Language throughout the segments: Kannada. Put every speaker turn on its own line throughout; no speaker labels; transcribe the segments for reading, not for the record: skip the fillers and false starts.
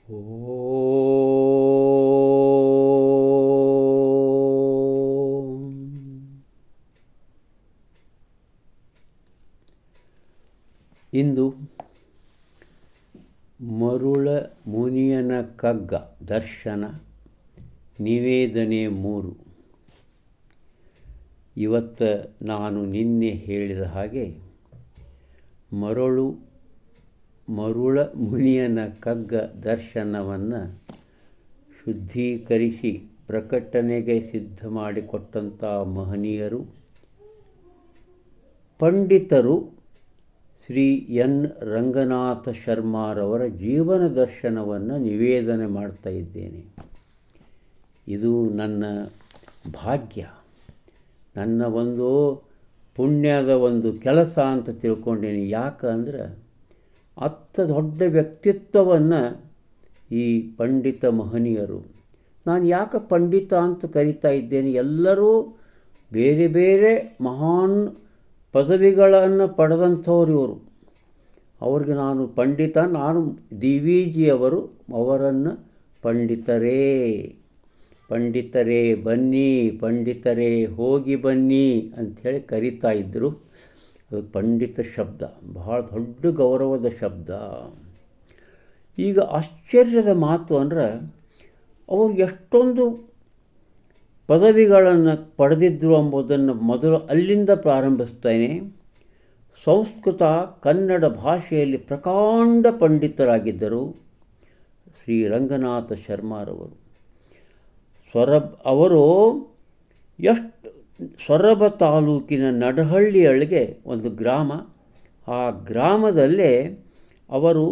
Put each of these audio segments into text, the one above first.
ಇಂದು ಮರುಳ ಮುನಿಯನ ಕಗ್ಗ ದರ್ಶನ ನಿವೇದನೆ 3. ಇವತ್ತು ನಾನು ನಿನ್ನೆ ಹೇಳಿದ ಹಾಗೆ ಮರುಳ ಮುನಿಯನ ಕಗ್ಗ ದರ್ಶನವನ್ನು ಶುದ್ಧೀಕರಿಸಿ ಪ್ರಕಟಣೆಗೆ ಸಿದ್ಧ ಮಾಡಿಕೊಟ್ಟಂಥ ಮಹನೀಯರು ಪಂಡಿತರು ಶ್ರೀ ಎನ್ ರಂಗನಾಥ ಶರ್ಮಾರವರ ಜೀವನ ದರ್ಶನವನ್ನು ನಿವೇದನೆ ಮಾಡ್ತಾ ಇದ್ದೇನೆ. ಇದು ನನ್ನ ಭಾಗ್ಯ, ನನ್ನ ಒಂದು ಪುಣ್ಯದ ಒಂದು ಕೆಲಸ ಅಂತ ತಿಳ್ಕೊಂಡೇನೆ. ಯಾಕಂದ್ರೆ ಅತ್ತ ದೊಡ್ಡ ವ್ಯಕ್ತಿತ್ವವನ್ನು ಈ ಪಂಡಿತ ಮಹನೀಯರು, ನಾನು ಯಾಕೆ ಪಂಡಿತ ಅಂತ ಕರಿತಾ ಇದ್ದೇನೆ, ಎಲ್ಲರೂ ಬೇರೆ ಬೇರೆ ಮಹಾನ್ ಪದವಿಗಳನ್ನು ಪಡೆದಂಥವ್ರು ಇವರು. ಅವ್ರಿಗೆ ನಾನು ಪಂಡಿತ, ನಾನು ಡಿ ವಿ ಜಿಯವರು ಅವರನ್ನು ಪಂಡಿತರೇ ಬನ್ನಿ, ಪಂಡಿತರೇ ಹೋಗಿ ಬನ್ನಿ ಅಂಥೇಳಿ ಕರಿತಾ ಇದ್ದರು. ಅದು ಪಂಡಿತ ಶಬ್ದ ಬಹಳ ದೊಡ್ಡ ಗೌರವದ ಶಬ್ದ. ಈಗ ಆಶ್ಚರ್ಯದ ಮಾತು ಅಂದ್ರೆ ಅವರು ಎಷ್ಟೊಂದು ಪದವಿಗಳನ್ನು ಪಡೆದಿದ್ದರು ಎಂಬುದನ್ನು ಮೊದಲು ಅಲ್ಲಿಂದ ಪ್ರಾರಂಭಿಸ್ತೇನೆ. ಸಂಸ್ಕೃತ ಕನ್ನಡ ಭಾಷೆಯಲ್ಲಿ ಪ್ರಕಾಂಡ ಪಂಡಿತರಾಗಿದ್ದರು ಶ್ರೀ ರಂಗನಾಥ ಶರ್ಮಾರವರು. ಅವರು ಸೊರಬ ತಾಲೂಕಿನ ನಡಹಳ್ಳಿಯೊಳಗೆ ಒಂದು ಗ್ರಾಮ, ಆ ಗ್ರಾಮದಲ್ಲೇ ಅವರು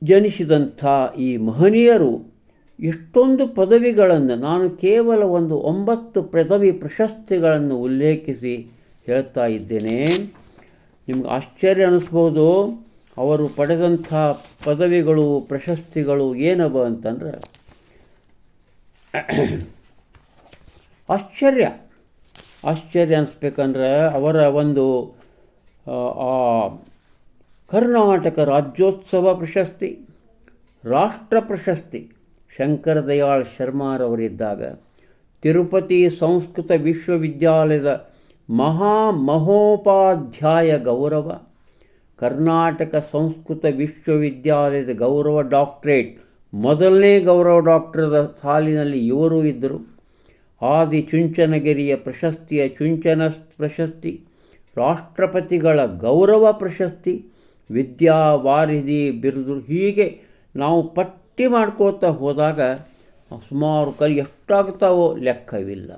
ಜನಿಸಿದಂಥ ಈ ಮಹನೀಯರು ಎಷ್ಟೊಂದು ಪದವಿಗಳನ್ನು, ನಾನು ಕೇವಲ ಒಂದು 9 ಪದವಿ ಪ್ರಶಸ್ತಿಗಳನ್ನು ಉಲ್ಲೇಖಿಸಿ ಹೇಳ್ತಾ ಇದ್ದೇನೆ. ನಿಮ್ಗೆ ಆಶ್ಚರ್ಯ ಅನ್ನಿಸ್ಬೋದು. ಅವರು ಪಡೆದಂಥ ಪದವಿಗಳು ಪ್ರಶಸ್ತಿಗಳು ಏನವ ಅಂತಂದ್ರೆ ಆಶ್ಚರ್ಯ ಅನಿಸ್ಬೇಕಂದ್ರೆ ಅವರ ಒಂದು ಕರ್ನಾಟಕ ರಾಜ್ಯೋತ್ಸವ ಪ್ರಶಸ್ತಿ, ರಾಷ್ಟ್ರ ಪ್ರಶಸ್ತಿ ಶಂಕರ ದಯಾಳ್ ಶರ್ಮಾರವರಿದ್ದಾಗ, ತಿರುಪತಿ ಸಂಸ್ಕೃತ ವಿಶ್ವವಿದ್ಯಾಲಯದ ಮಹೋಪಾಧ್ಯಾಯ ಗೌರವ, ಕರ್ನಾಟಕ ಸಂಸ್ಕೃತ ವಿಶ್ವವಿದ್ಯಾಲಯದ ಗೌರವ ಡಾಕ್ಟರೇಟ್, ಮೊದಲನೇ ಗೌರವ ಡಾಕ್ಟರದ ಸಾಲಿನಲ್ಲಿ ಇವರು ಇದ್ದರು. ಆದಿ ಚುಂಚನಗಿರಿಯ ಪ್ರಶಸ್ತಿಯ ಚುಂಚನ ಪ್ರಶಸ್ತಿ, ರಾಷ್ಟ್ರಪತಿಗಳ ಗೌರವ ಪ್ರಶಸ್ತಿ, ವಿದ್ಯಾವಾರಿಧಿ ಬಿರುದು, ಹೀಗೆ ನಾವು ಪಟ್ಟಿ ಮಾಡ್ಕೋತಾ ಹೋದಾಗ ಸುಮಾರು ಎಷ್ಟಾಗ್ತಾವೋ ಲೆಕ್ಕವಿಲ್ಲ.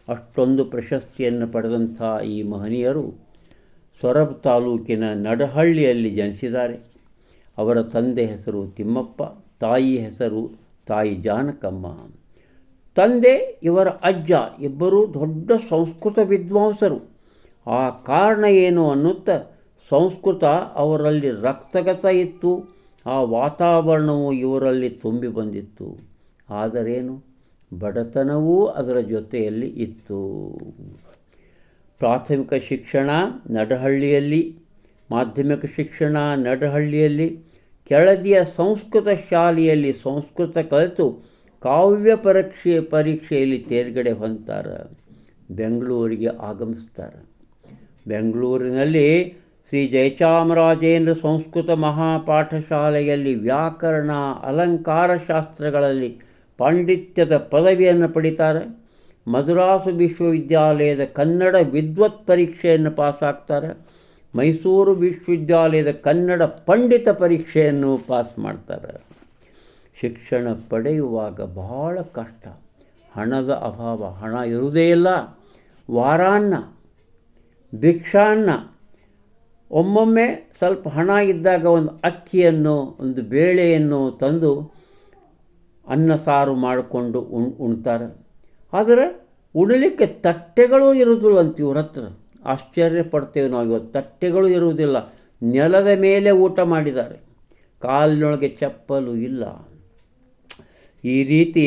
ಅಷ್ಟೊಂದು ಪ್ರಶಸ್ತಿಯನ್ನು ಪಡೆದಂಥ ಈ ಮಹನೀಯರು ಸೊರಬ ತಾಲೂಕಿನ ನಡಹಳ್ಳಿಯಲ್ಲಿ ಜನಿಸಿದ್ದಾರೆ. ಅವರ ತಂದೆ ಹೆಸರು ತಿಮ್ಮಪ್ಪ, ತಾಯಿ ಹೆಸರು ತಾಯಿ ಜಾನಕಮ್ಮ. ತಂದೆ ಇವರ ಅಜ್ಜ ಇಬ್ಬರೂ ದೊಡ್ಡ ಸಂಸ್ಕೃತ ವಿದ್ವಾಂಸರು. ಆ ಕಾರಣ ಏನು ಅನ್ನುತ್ತಾ ಸಂಸ್ಕೃತ ಅವರಲ್ಲಿ ರಕ್ತಗತ ಇತ್ತು, ಆ ವಾತಾವರಣವು ಇವರಲ್ಲಿ ತುಂಬಿ ಬಂದಿತ್ತು. ಆದರೇನು, ಬಡತನವೂ ಅದರ ಜೊತೆಯಲ್ಲಿ ಇತ್ತು. ಪ್ರಾಥಮಿಕ ಶಿಕ್ಷಣ ನಡಹಳ್ಳಿಯಲ್ಲಿ, ಮಾಧ್ಯಮಿಕ ಶಿಕ್ಷಣ ನಡಹಳ್ಳಿಯಲ್ಲಿ, ಕೆಳದಿಯ ಸಂಸ್ಕೃತ ಶಾಲೆಯಲ್ಲಿ ಸಂಸ್ಕೃತ ಕಲಿತು ಕಾವ್ಯ ಪರೀಕ್ಷೆಯಲ್ಲಿ ತೇರ್ಗಡೆ ಹೊಂದ್ತಾರೆ. ಬೆಂಗಳೂರಿಗೆ ಆಗಮಿಸ್ತಾರೆ. ಬೆಂಗಳೂರಿನಲ್ಲಿ ಶ್ರೀ ಜಯಚಾಮರಾಜೇಂದ್ರ ಸಂಸ್ಕೃತ ಮಹಾಪಾಠಶಾಲೆಯಲ್ಲಿ ವ್ಯಾಕರಣ ಅಲಂಕಾರ ಶಾಸ್ತ್ರಗಳಲ್ಲಿ ಪಾಂಡಿತ್ಯದ ಪದವಿಯನ್ನು ಪಡಿತಾರೆ. ಮದ್ರಾಸು ವಿಶ್ವವಿದ್ಯಾಲಯದ ಕನ್ನಡ ವಿದ್ವತ್ ಪರೀಕ್ಷೆಯನ್ನು ಪಾಸಾಗ್ತಾರೆ. ಮೈಸೂರು ವಿಶ್ವವಿದ್ಯಾಲಯದ ಕನ್ನಡ ಪಂಡಿತ ಪರೀಕ್ಷೆಯನ್ನು ಪಾಸ್ ಮಾಡ್ತಾರೆ. ಶಿಕ್ಷಣ ಪಡೆಯುವಾಗ ಬಹಳ ಕಷ್ಟ, ಹಣದ ಅಭಾವ, ಹಣ ಇರುವುದೇ ಇಲ್ಲ. ವಾರಾನ್ನ, ಭಿಕ್ಷಾನ್ನ, ಒಮ್ಮೊಮ್ಮೆ ಸ್ವಲ್ಪ ಹಣ ಇದ್ದಾಗ ಒಂದು ಅಕ್ಕಿಯನ್ನು ಒಂದು ಬೇಳೆಯನ್ನು ತಂದು ಅನ್ನ ಸಾರು ಮಾಡಿಕೊಂಡು ಉಣ್ತಾರೆ. ಆದರೆ ಉಣಲಿಕ್ಕೆ ತಟ್ಟೆಗಳು ಇರುವುದಿಲ್ಲ ಅಂತ ಇವ್ರ ಹತ್ರ. ಆಶ್ಚರ್ಯ ಪಡ್ತೇವೆ ನಾವು. ಇವತ್ತು ತಟ್ಟೆಗಳು ಇರುವುದಿಲ್ಲ, ನೆಲದ ಮೇಲೆ ಊಟ ಮಾಡಿದ್ದಾರೆ, ಕಾಲಿನೊಳಗೆ ಚಪ್ಪಲು ಇಲ್ಲ. ಈ ರೀತಿ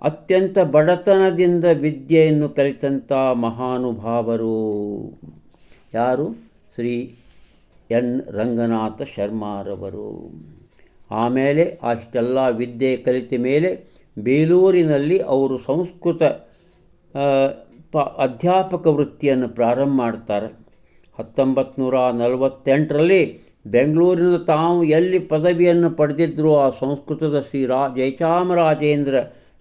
ಅತ್ಯಂತ ಬಡತನದಿಂದ ವಿದ್ಯೆಯನ್ನು ಕಲಿತಂಥ ಮಹಾನುಭಾವರು ಯಾರು? ಶ್ರೀ ಎನ್ ರಂಗನಾಥ ಶರ್ಮಾರವರು. ಆಮೇಲೆ ಅಷ್ಟೆಲ್ಲ ವಿದ್ಯೆ ಕಲಿತ ಮೇಲೆ ಬೇಲೂರಿನಲ್ಲಿ ಅವರು ಸಂಸ್ಕೃತ ಅಧ್ಯಾಪಕ ವೃತ್ತಿಯನ್ನು ಪ್ರಾರಂಭ ಮಾಡ್ತಾರೆ. 1948ರಲ್ಲಿ ಬೆಂಗಳೂರಿನ ತಾವು ಎಲ್ಲಿ ಪದವಿಯನ್ನು ಪಡೆದಿದ್ದರೂ ಆ ಸಂಸ್ಕೃತದ ಶ್ರೀ ಜಯಚಾಮರಾಜೇಂದ್ರ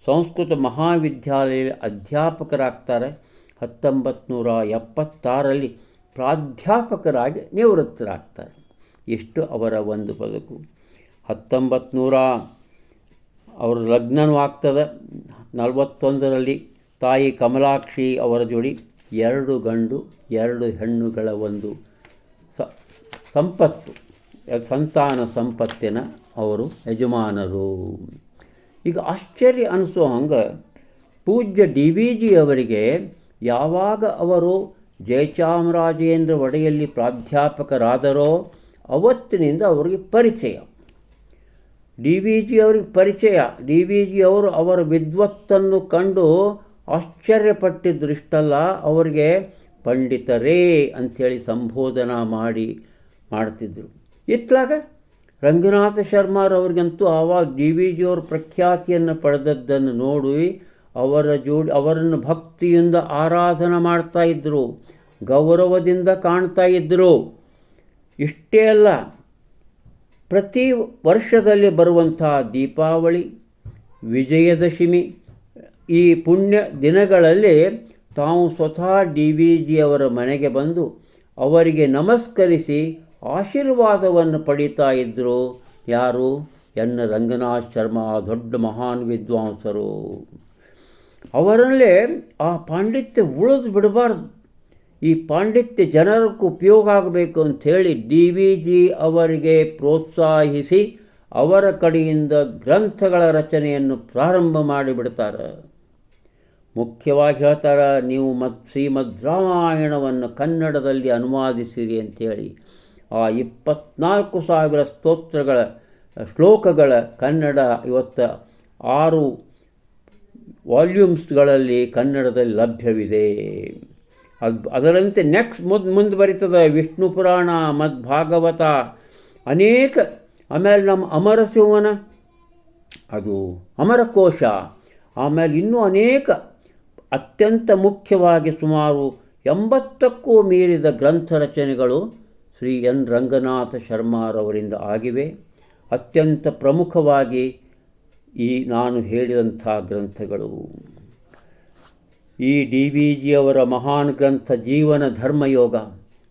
ಸಂಸ್ಕೃತ ಮಹಾವಿದ್ಯಾಲಯದಲ್ಲಿ ಅಧ್ಯಾಪಕರಾಗ್ತಾರೆ. 1976ರಲ್ಲಿ ಪ್ರಾಧ್ಯಾಪಕರಾಗಿ ನಿವೃತ್ತರಾಗ್ತಾರೆ. ಇಷ್ಟು ಅವರ ಒಂದು ಬದುಕು. 1900 ಅವರ ಲಗ್ನವೂ ಆಗ್ತದೆ. 41ರಲ್ಲಿ ತಾಯಿ ಕಮಲಾಕ್ಷಿ ಅವರ ಜೋಡಿ 2 ಗಂಡು 2 ಹೆಣ್ಣುಗಳ ಒಂದು ಸಂಪತ್ತು, ಸಂತಾನ ಸಂಪತ್ತಿನ ಅವರು ಯಜಮಾನರು. ಈಗ ಆಶ್ಚರ್ಯ ಅನಿಸೋ ಹಂಗೆ ಪೂಜ್ಯ ಡಿ ವಿ ಜಿ ಅವರಿಗೆ ಯಾವಾಗ ಅವರು ಜಯಚಾಮರಾಜೇಂದ್ರ ಒಡೆಯಲ್ಲಿ ಪ್ರಾಧ್ಯಾಪಕರಾದರೋ ಅವತ್ತಿನಿಂದ ಅವರಿಗೆ ಪರಿಚಯ. ಡಿ ವಿ ಜಿ ಅವರಿಗೆ ಪರಿಚಯ. ಡಿ ವಿ ಜಿ ಅವರು ಅವರ ವಿದ್ವತ್ತನ್ನು ಕಂಡು ಆಶ್ಚರ್ಯಪಟ್ಟಿದ್ರು. ಇಷ್ಟಲ್ಲ, ಅವರಿಗೆ ಪಂಡಿತರೇ ಅಂಥೇಳಿ ಸಂಬೋಧನಾ ಮಾಡ್ತಿದ್ರು. ಇತ್ಲಾಗ ರಂಗನಾಥ ಶರ್ಮಾರವ್ರಿಗಂತೂ ಆವಾಗ ಡಿ ವಿ ಜಿಯವ್ರ ಪ್ರಖ್ಯಾತಿಯನ್ನು ಪಡೆದದ್ದನ್ನು ನೋಡಿ ಅವರನ್ನು ಭಕ್ತಿಯಿಂದ ಆರಾಧನೆ ಮಾಡ್ತಾಯಿದ್ರು, ಗೌರವದಿಂದ ಕಾಣ್ತಾ ಇದ್ದರು. ಇಷ್ಟೇ ಅಲ್ಲ, ಪ್ರತಿ ವರ್ಷದಲ್ಲಿ ಬರುವಂಥ ದೀಪಾವಳಿ, ವಿಜಯದಶಮಿ ಈ ಪುಣ್ಯ ದಿನಗಳಲ್ಲಿ ತಾವು ಸ್ವತಃ ಡಿ ವಿ ಜಿಯವರ ಮನೆಗೆ ಬಂದು ಅವರಿಗೆ ನಮಸ್ಕರಿಸಿ ಆಶೀರ್ವಾದವನ್ನು ಪಡೀತಾ ಇದ್ದರು. ಯಾರು? ಎನ್ ರಂಗನಾಥ ಶರ್ಮಾ, ದೊಡ್ಡ ಮಹಾನ್ ವಿದ್ವಾಂಸರು. ಅವರಲ್ಲೇ ಆ ಪಾಂಡಿತ್ಯ ಉಳಿದು ಬಿಡಬಾರ್ದು, ಈ ಪಾಂಡಿತ್ಯ ಜನರಕ್ಕೆ ಉಪಯೋಗ ಆಗಬೇಕು ಅಂಥೇಳಿ ಡಿ ವಿ ಜಿ ಅವರಿಗೆ ಪ್ರೋತ್ಸಾಹಿಸಿ ಅವರ ಕಡೆಯಿಂದ ಗ್ರಂಥಗಳ ರಚನೆಯನ್ನು ಪ್ರಾರಂಭ ಮಾಡಿಬಿಡ್ತಾರೆ. ಮುಖ್ಯವಾಗಿ ಹೇಳ್ತಾರೆ, ನೀವು ಶ್ರೀಮದ್ ರಾಮಾಯಣವನ್ನು ಕನ್ನಡದಲ್ಲಿ ಅನುವಾದಿಸಿರಿ ಅಂಥೇಳಿ ಆ 24,000 ಶ್ಲೋಕಗಳ ಕನ್ನಡ ಇವತ್ತು 6 ವಾಲ್ಯೂಮ್ಸ್ಗಳಲ್ಲಿ ಕನ್ನಡದಲ್ಲಿ ಲಭ್ಯವಿದೆ. ಅದರಂತೆ ನೆಕ್ಸ್ಟ್ ಮುಂದೆ ಬರೀತದೆ ವಿಷ್ಣು ಪುರಾಣ, ಮದ್ಭಾಗವತ, ಅನೇಕ. ಆಮೇಲೆ ನಮ್ಮ ಅಮರಸಿಂಹನ ಅದು ಅಮರಕೋಶ, ಆಮೇಲೆ ಇನ್ನೂ ಅನೇಕ ಅತ್ಯಂತ ಮುಖ್ಯವಾಗಿ ಸುಮಾರು 80ಕ್ಕೂ ಮೀರಿದ ಗ್ರಂಥ ರಚನೆಗಳು ಶ್ರೀ ಎನ್ ರಂಗನಾಥ ಶರ್ಮಾರವರಿಂದ ಆಗಿವೆ. ಅತ್ಯಂತ ಪ್ರಮುಖವಾಗಿ ಈ ನಾನು ಹೇಳಿದಂಥ ಗ್ರಂಥಗಳು. ಈ ಡಿ ವಿ ಜಿಯವರ ಮಹಾನ್ ಗ್ರಂಥ ಜೀವನ ಧರ್ಮಯೋಗ,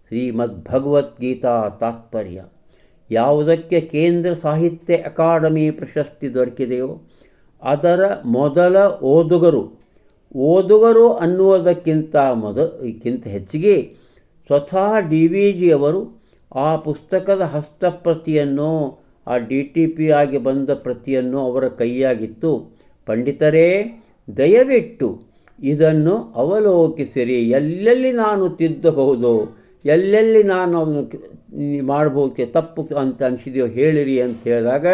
ಶ್ರೀಮದ್ ಭಗವದ್ಗೀತಾ ತಾತ್ಪರ್ಯ, ಯಾವುದಕ್ಕೆ ಕೇಂದ್ರ ಸಾಹಿತ್ಯ ಅಕಾಡೆಮಿ ಪ್ರಶಸ್ತಿ ದೊರಕಿದೆಯೋ ಅದರ ಮೊದಲ ಓದುಗರು ಅನ್ನುವುದಕ್ಕಿಂತ ಹೆಚ್ಚಿಗೆ ಸ್ವತಃ ಡಿ ವಿ ಜಿಯವರು ಆ ಪುಸ್ತಕದ ಹಸ್ತಪ್ರತಿಯನ್ನು, ಆ ಡಿ ಟಿ ಪಿ ಆಗಿ ಬಂದ ಪ್ರತಿಯನ್ನು ಅವರ ಕೈಯಾಗಿತ್ತು. ಪಂಡಿತರೇ, ದಯವಿಟ್ಟು ಇದನ್ನು ಅವಲೋಕಿಸಿರಿ, ಎಲ್ಲೆಲ್ಲಿ ನಾನು ತಿದ್ದಬಹುದು, ಎಲ್ಲೆಲ್ಲಿ ನಾನು ಮಾಡಬಹುದು ತಪ್ಪು ಅಂತ ಅನಿಸಿದೆಯೋ ಹೇಳಿರಿ ಅಂತ ಹೇಳಿದಾಗ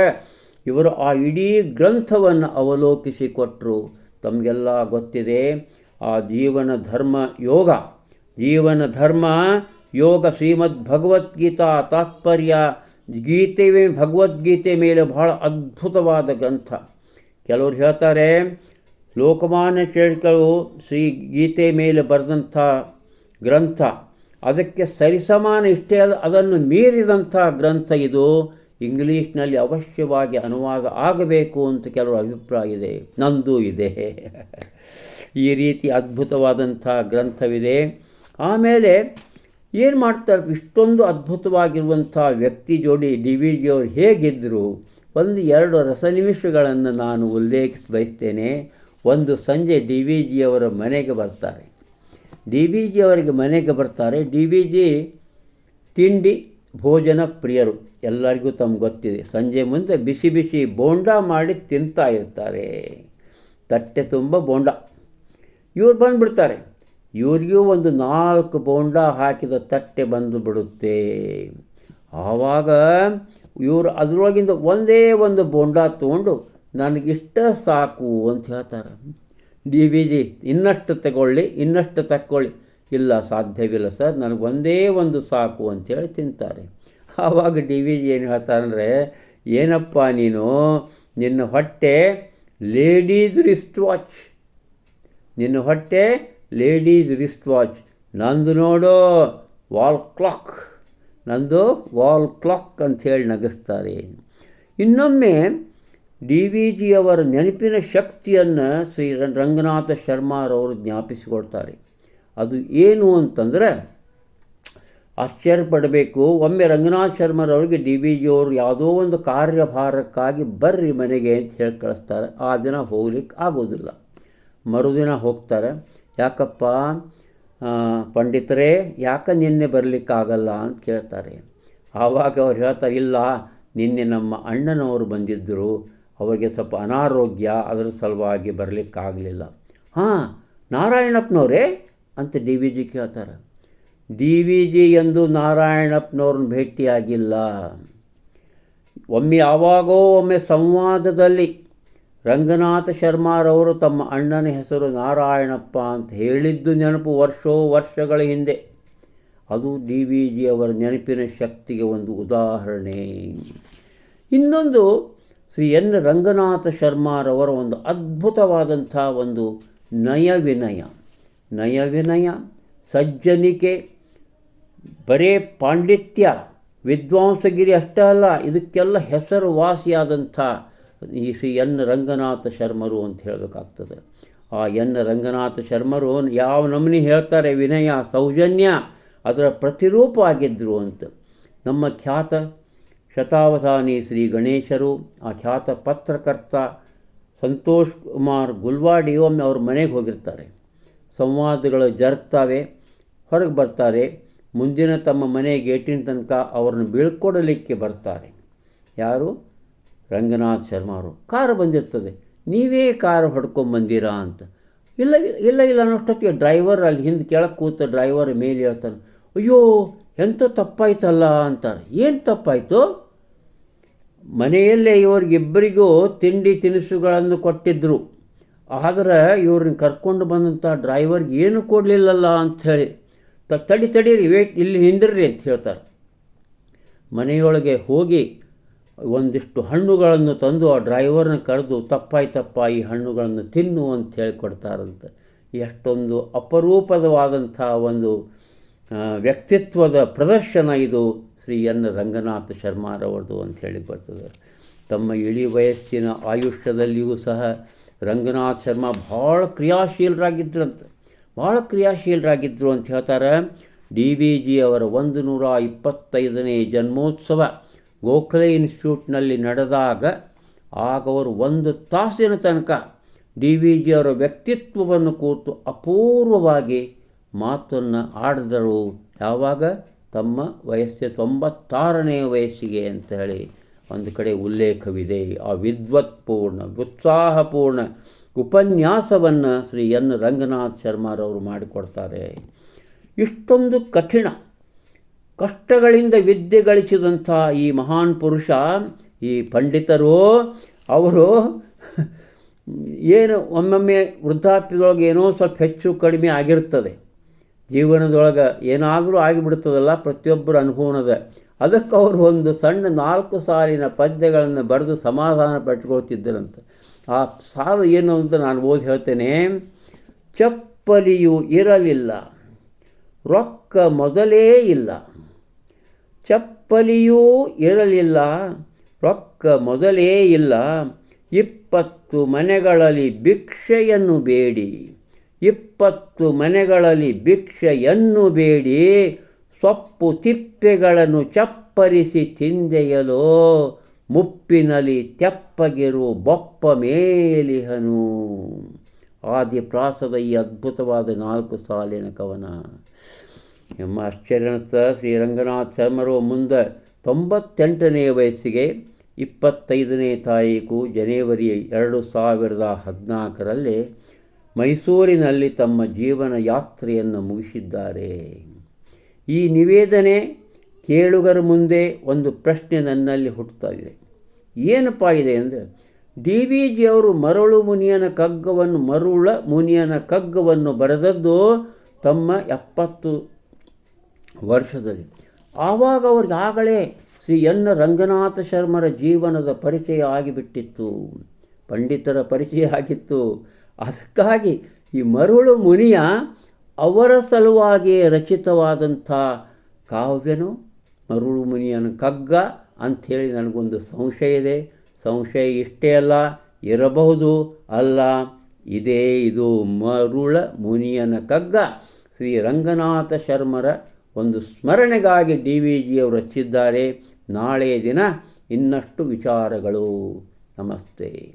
ಇವರು ಆ ಇಡೀ ಗ್ರಂಥವನ್ನು ಅವಲೋಕಿಸಿ ಕೊಟ್ಟರು. ತಮಗೆಲ್ಲ ಗೊತ್ತಿದೆ, ಆ ಜೀವನ ಧರ್ಮ ಯೋಗ ಶ್ರೀಮದ್ ಭಗವದ್ಗೀತಾ ತಾತ್ಪರ್ಯ, ಭಗವದ್ಗೀತೆ ಮೇಲೆ ಬಹಳ ಅದ್ಭುತವಾದ ಗ್ರಂಥ. ಕೆಲವರು ಹೇಳ್ತಾರೆ ಲೋಕಮಾನ್ಯ ತಿಲಕರು ಶ್ರೀ ಗೀತೆ ಮೇಲೆ ಬರೆದಂಥ ಗ್ರಂಥ, ಅದಕ್ಕೆ ಸರಿಸಮಾನ ಇಷ್ಟೇ ಅಲ್ಲ, ಅದನ್ನು ಮೀರಿದಂಥ ಗ್ರಂಥ ಇದು. ಇಂಗ್ಲೀಷ್ನಲ್ಲಿ ಅವಶ್ಯವಾಗಿ ಅನುವಾದ ಆಗಬೇಕು ಅಂತ ಕೆಲವರ ಅಭಿಪ್ರಾಯ ಇದೆ, ನಂದು ಇದೆ. ಈ ರೀತಿ ಅದ್ಭುತವಾದಂಥ ಗ್ರಂಥವಿದೆ. ಆಮೇಲೆ ಏನು ಮಾಡ್ತಾರೆ, ಇಷ್ಟೊಂದು ಅದ್ಭುತವಾಗಿರುವಂಥ ವ್ಯಕ್ತಿ ಜೋಡಿ ಡಿ ವಿ ಜಿಯವರು ಹೇಗಿದ್ದರು, 1-2 ರಸನಿಮಿಷಗಳನ್ನು ನಾನು ಉಲ್ಲೇಖಿಸಿ ಬಯಸ್ತೇನೆ. ಒಂದು ಸಂಜೆ ಡಿ ವಿ ಜಿಯವರ ಮನೆಗೆ ಬರ್ತಾರೆ. ಡಿ ವಿ ಜಿಯವರಿಗೆ ಮನೆಗೆ ಬರ್ತಾರೆ. ಡಿ ವಿ ಜಿ ತಿಂಡಿ ಭೋಜನ ಪ್ರಿಯರು, ಎಲ್ಲರಿಗೂ ತಮ್ಗೆ ಗೊತ್ತಿದೆ. ಸಂಜೆ ಮುಂದೆ ಬಿಸಿ ಬಿಸಿ ಬೋಂಡ ಮಾಡಿ ತಿಂತಾ ಇರ್ತಾರೆ, ತಟ್ಟೆ ತುಂಬ ಬೋಂಡ. ಇವ್ರು ಬಂದುಬಿಡ್ತಾರೆ. ಇವ್ರಿಗೂ ಒಂದು 4 ಬೋಂಡ ಹಾಕಿದ ತಟ್ಟೆ ಬಂದು ಬಿಡುತ್ತೆ. ಆವಾಗ ಇವರು ಅದರೊಳಗಿಂದ ಒಂದೇ ಒಂದು ಬೋಂಡ ತೊಗೊಂಡು ನನಗಿಷ್ಟ ಸಾಕು ಅಂತ ಹೇಳ್ತಾರೆ. ಡಿ ವಿ ಜಿ ಇನ್ನಷ್ಟು ತಗೊಳ್ಳಿ. ಇಲ್ಲ, ಸಾಧ್ಯವಿಲ್ಲ ಸರ್, ನನಗೆ ಒಂದೇ ಒಂದು ಸಾಕು ಅಂಥೇಳಿ ತಿಂತಾರೆ. ಆವಾಗ ಡಿ ವಿ ಜಿ ಏನು ಹೇಳ್ತಾರಂದರೆ, ಏನಪ್ಪ ನೀನು, ನಿನ್ನ ಹೊಟ್ಟೆ ಲೇಡೀಸ್ ರಿಸ್ಟ್ ವಾಚ್, ನಿನ್ನ ಹೊಟ್ಟೆ ಲೇಡೀಸ್ ರಿಸ್ಟ್ ವಾಚ್, ನಂದು ನೋಡು ವಾಲ್ ಕ್ಲಾಕ್, ನಂದು ವಾಲ್ ಕ್ಲಾಕ್ ಅಂಥೇಳಿ ನಗಿಸ್ತಾರೆ. ಇನ್ನೊಮ್ಮೆ ಡಿ ವಿ ಜಿಯವರ ನೆನಪಿನ ಶಕ್ತಿಯನ್ನು ಶ್ರೀ ರಂಗನಾಥ ಶರ್ಮಾರವರು ಜ್ಞಾಪಿಸಿಕೊಡ್ತಾರೆ. ಅದು ಏನು ಅಂತಂದರೆ ಆಶ್ಚರ್ಯಪಡಬೇಕು. ಒಮ್ಮೆ ರಂಗನಾಥ ಶರ್ಮರವ್ರಿಗೆ ಡಿ ವಿ ಜಿಯವರು ಯಾವುದೋ ಒಂದು ಕಾರ್ಯಭಾರಕ್ಕಾಗಿ ಬರ್ರಿ ಮನೆಗೆ ಅಂತ ಹೇಳಿ ಕಳಿಸ್ತಾರೆ. ಆ ದಿನ ಹೋಗ್ಲಿಕ್ಕೆ ಆಗೋದಿಲ್ಲ. ಮರುದಿನ ಹೋಗ್ತಾರೆ. ಯಾಕಪ್ಪ ಪಂಡಿತರೇ, ಯಾಕೆ ನಿನ್ನೆ ಬರಲಿಕ್ಕಾಗಲ್ಲ ಅಂತ ಕೇಳ್ತಾರೆ. ಆವಾಗ ಅವ್ರು ಹೇಳ್ತಾರೆ, ಇಲ್ಲ ನಿನ್ನೆ ನಮ್ಮ ಅಣ್ಣನವರು ಬಂದಿದ್ದರು, ಅವರಿಗೆ ಸ್ವಲ್ಪ ಅನಾರೋಗ್ಯ, ಅದರ ಸಲುವಾಗಿ ಬರಲಿಕ್ಕಾಗಲಿಲ್ಲ. ಹಾಂ, ನಾರಾಯಣಪ್ಪನವರೇ ಅಂತ ಡಿ ವಿ ಜಿ ಕೇಳ್ತಾರೆ. ಡಿ ವಿ ಜಿ ಎಂದು ನಾರಾಯಣಪ್ಪನವ್ರನ್ನ ಭೇಟಿಯಾಗಿಲ್ಲ. ಒಮ್ಮೆ ಯಾವಾಗೋ ಒಮ್ಮೆ ಸಂವಾದದಲ್ಲಿ ರಂಗನಾಥ ಶರ್ಮಾರವರು ತಮ್ಮ ಅಣ್ಣನ ಹೆಸರು ನಾರಾಯಣಪ್ಪ ಅಂತ ಹೇಳಿದ್ದು ನೆನಪು ವರ್ಷಗಳ ಹಿಂದೆ. ಅದು ಡಿ ವಿ ಜಿಯವರ ನೆನಪಿನ ಶಕ್ತಿಗೆ ಒಂದು ಉದಾಹರಣೆ. ಇನ್ನೊಂದು ಶ್ರೀ ಎನ್ ರಂಗನಾಥ ಶರ್ಮಾರವರ ಒಂದು ಅದ್ಭುತವಾದಂಥ ಒಂದು ನಯವಿನಯ, ಸಜ್ಜನಿಕೆ, ಬರೇ ಪಾಂಡಿತ್ಯ, ವಿದ್ವಾಂಸಗಿರಿ ಅಷ್ಟೇ ಅಲ್ಲ, ಇದಕ್ಕೆಲ್ಲ ಹೆಸರುವಾಸಿಯಾದಂಥ ಈ ಶ್ರೀ ಎನ್ ರಂಗನಾಥ ಶರ್ಮರು ಅಂತ ಹೇಳಬೇಕಾಗ್ತದೆ. ಆ ಎನ್ ರಂಗನಾಥ ಶರ್ಮರು ಯಾವ ನಮೂನಿ ಹೇಳ್ತಾರೆ, ವಿನಯ ಸೌಜನ್ಯ ಅದರ ಪ್ರತಿರೂಪ ಆಗಿದ್ದರು ಅಂತ. ನಮ್ಮ ಖ್ಯಾತ ಶತಾವಧಾನಿ ಶ್ರೀ ಗಣೇಶರು, ಆ ಖ್ಯಾತ ಪತ್ರಕರ್ತ ಸಂತೋಷ್ ಕುಮಾರ್ ಗುಲ್ವಾಡಿ ಒಮ್ಮೆ ಅವ್ರ ಮನೆಗೆ ಹೋಗಿರ್ತಾರೆ. ಸಂವಾದಗಳು ಜರುಗ್ತಾವೆ, ಹೊರಗೆ ಬರ್ತಾರೆ. ಮುಂದಿನ ತಮ್ಮ ಮನೆ ಗೇಟಿನ ತನಕ ಅವ್ರನ್ನ ಬೀಳ್ಕೊಡಲಿಕ್ಕೆ ಬರ್ತಾರೆ. ಯಾರು? ರಂಗನಾಥ್ ಶರ್ಮಾರು. ಕಾರು ಬಂದಿರ್ತದೆ. ನೀವೇ ಕಾರು ಹೊಡ್ಕೊಂಬಂದಿರಾ ಅಂತ. ಇಲ್ಲ ಅನ್ನೋಷ್ಟೊತ್ತಿಗೆ ಡ್ರೈವರ್ ಅಲ್ಲಿ ಹಿಂದೆ ಕೆಳಗೆ ಕೂತ ಡ್ರೈವರ್ ಮೇಲೆ ಹೇಳ್ತಾನೆ, ಅಯ್ಯೋ ಎಂಥ ತಪ್ಪಾಯ್ತಲ್ಲ ಅಂತಾರೆ. ಏನು ತಪ್ಪಾಯಿತು? ಮನೆಯಲ್ಲೇ ಇವ್ರಿಗಿಬ್ಬರಿಗೂ ತಿಂಡಿ ತಿನಿಸುಗಳನ್ನು ಕೊಟ್ಟಿದ್ದರು, ಆದರೆ ಇವ್ರನ್ನ ಕರ್ಕೊಂಡು ಬಂದಂಥ ಡ್ರೈವರ್ಗೆ ಏನು ಕೊಡಲಿಲ್ಲಲ್ಲ ಅಂಥೇಳಿ ತಡೀರಿ ವೇಟ್ ಇಲ್ಲಿ ನಿಂದಿರ್ರಿ ಅಂತ ಹೇಳ್ತಾರೆ. ಮನೆಯೊಳಗೆ ಹೋಗಿ ಒಂದಿಷ್ಟು ಹಣ್ಣುಗಳನ್ನು ತಂದು ಆ ಡ್ರೈವರ್ನ ಕರೆದು ತಪ್ಪಾಯ್ತಪ್ಪ ಈ ಹಣ್ಣುಗಳನ್ನು ತಿನ್ನು ಅಂತ ಹೇಳಿಕೊಡ್ತಾರಂತೆ. ಎಷ್ಟೊಂದು ಅಪರೂಪವಾದಂಥ ಒಂದು ವ್ಯಕ್ತಿತ್ವದ ಪ್ರದರ್ಶನ ಇದು ಶ್ರೀ ಎನ್ ರಂಗನಾಥ ಶರ್ಮಾರವರದು ಅಂತ ಹೇಳಿ ಬರ್ತದೆ. ತಮ್ಮ ಇಳಿ ವಯಸ್ಸಿನ ಆಯುಷ್ಯದಲ್ಲಿಯೂ ಸಹ ರಂಗನಾಥ್ ಶರ್ಮಾ ಭಾಳ ಕ್ರಿಯಾಶೀಲರಾಗಿದ್ದರು ಅಂತ ಹೇಳ್ತಾರೆ. ಡಿ ವಿ ಜಿ ಅವರ 125ನೇ ಜನ್ಮೋತ್ಸವ ಗೋಖಲೆ ಇನ್ಸ್ಟಿಟ್ಯೂಟ್ನಲ್ಲಿ ನಡೆದಾಗ ಅವರು 1 ತಾಸಿನ ತನಕ ಡಿ ವಿ ಜಿ ಅವರ ವ್ಯಕ್ತಿತ್ವವನ್ನು ಕುರಿತು ಅಪೂರ್ವವಾಗಿ ಮಾತನ್ನು ಆಡಿದರು. ಯಾವಾಗ? ತಮ್ಮ ವಯಸ್ಸಿನ 96ನೇ ವಯಸ್ಸಿಗೆ ಅಂತ ಹೇಳಿ ಒಂದು ಕಡೆ ಉಲ್ಲೇಖವಿದೆ. ಆ ವಿದ್ವತ್ಪೂರ್ಣ ಉತ್ಸಾಹಪೂರ್ಣ ಉಪನ್ಯಾಸವನ್ನು ಶ್ರೀ ಎನ್ ರಂಗನಾಥ್ ಶರ್ಮಾರವರು ಮಾಡಿಕೊಡ್ತಾರೆ. ಇಷ್ಟೊಂದು ಕಷ್ಟಗಳಿಂದ ವಿದ್ಯೆ ಗಳಿಸಿದಂಥ ಈ ಮಹಾನ್ ಪುರುಷ, ಈ ಪಂಡಿತರು, ಅವರು ಏನು ಒಮ್ಮೊಮ್ಮೆ ವೃದ್ಧಾಪ್ಯದೊಳಗೆ ಏನೋ ಸ್ವಲ್ಪ ಹೆಚ್ಚು ಕಡಿಮೆ ಆಗಿರ್ತದೆ, ಜೀವನದೊಳಗೆ ಏನಾದರೂ ಆಗಿಬಿಡ್ತದಲ್ಲ, ಪ್ರತಿಯೊಬ್ಬರ ಅನುಭವನದ. ಅದಕ್ಕೆ ಅವರು ಒಂದು ಸಣ್ಣ 4 ಸಾಲಿನ ಪದ್ಯಗಳನ್ನು ಬರೆದು ಸಮಾಧಾನ ಪಟ್ಕೊಳ್ತಿದ್ದರಂತೆ. ಆ ಸಾಲು ಏನು ಅಂತ ನಾನು ಓದಿ ಹೇಳ್ತೇನೆ. ಚಪ್ಪಲಿಯು ಇರಲಿಲ್ಲ, ರೊಕ್ಕ ಮೊದಲೇ ಇಲ್ಲ. ಚಪ್ಪಲಿಯೂ ಇರಲಿಲ್ಲ, ರೊಕ್ಕ ಮೊದಲೇ ಇಲ್ಲ. 20 ಮನೆಗಳಲ್ಲಿ ಭಿಕ್ಷೆಯನ್ನು ಬೇಡಿ, 20 ಮನೆಗಳಲ್ಲಿ ಭಿಕ್ಷೆಯನ್ನು ಬೇಡಿ, ಸೊಪ್ಪು ತಿಪ್ಪೆಗಳನ್ನು ಚಪ್ಪರಿಸಿ ತಿಂದೆಯಲೋ, ಮುಪ್ಪಿನಲ್ಲಿ ತೆಪ್ಪಗಿರು ಬೊಪ್ಪ ಮೇಲಿಹನು. ಆದಿಪ್ರಾಸದ ಈ ಅದ್ಭುತವಾದ 4 ಸಾಲಿನ ಕವನ. ನಮ್ಮ ಆಶ್ಚರ್ಯನಂತ ಶ್ರೀ ರಂಗನಾಥ್ ಶರ್ಮರು ಮುಂದೆ 98ನೇ ವಯಸ್ಸಿಗೆ 25ನೇ ತಾರೀಕು ಜನವರಿ 2014ರಲ್ಲಿ ಮೈಸೂರಿನಲ್ಲಿ ತಮ್ಮ ಜೀವನ ಯಾತ್ರೆಯನ್ನು ಮುಗಿಸಿದ್ದಾರೆ. ಈ ನಿವೇದನೆ ಕೇಳುಗರ ಮುಂದೆ ಒಂದು ಪ್ರಶ್ನೆ ನನ್ನಲ್ಲಿ ಹುಟ್ಟುತ್ತಾ ಇದೆ. ಏನಪ್ಪ ಇದೆ ಅಂದರೆ, ಡಿ ವಿ ಜಿ ಅವರು ಮರುಳ ಮುನಿಯನ ಕಗ್ಗವನ್ನು ಬರೆದದ್ದು ತಮ್ಮ 70 ವರ್ಷದಲ್ಲಿ. ಆವಾಗ ಅವ್ರಿಗೆ ಆಗಲೇ ಶ್ರೀ ಎನ್ ರಂಗನಾಥ ಶರ್ಮರ ಜೀವನದ ಪರಿಚಯ ಆಗಿಬಿಟ್ಟಿತ್ತು, ಪಂಡಿತರ ಪರಿಚಯ ಆಗಿತ್ತು. ಅದಕ್ಕಾಗಿ ಈ ಮರುಳು ಮುನಿಯ ಅವರ ಸಲುವಾಗಿಯೇ ರಚಿತವಾದಂಥ ಕಾವ್ಯನು ಮರುಳು ಮುನಿಯನ ಕಗ್ಗ ಅಂಥೇಳಿ ನನಗೊಂದು ಸಂಶಯ ಇದೆ. ಸಂಶಯ ಇಷ್ಟೇ ಅಲ್ಲ, ಇರಬಹುದು ಅಲ್ಲ, ಇದು ಮರುಳ ಮುನಿಯನ ಕಗ್ಗ ಶ್ರೀ ರಂಗನಾಥ ಶರ್ಮರ ಒಂದು ಸ್ಮರಣೆಗಾಗಿ DVG ಅವರು ರಚಿಸಿದ್ದಾರೆ. ನಾಳೆಯ ದಿನ ಇನ್ನಷ್ಟು ವಿಚಾರಗಳು. ನಮಸ್ತೆ.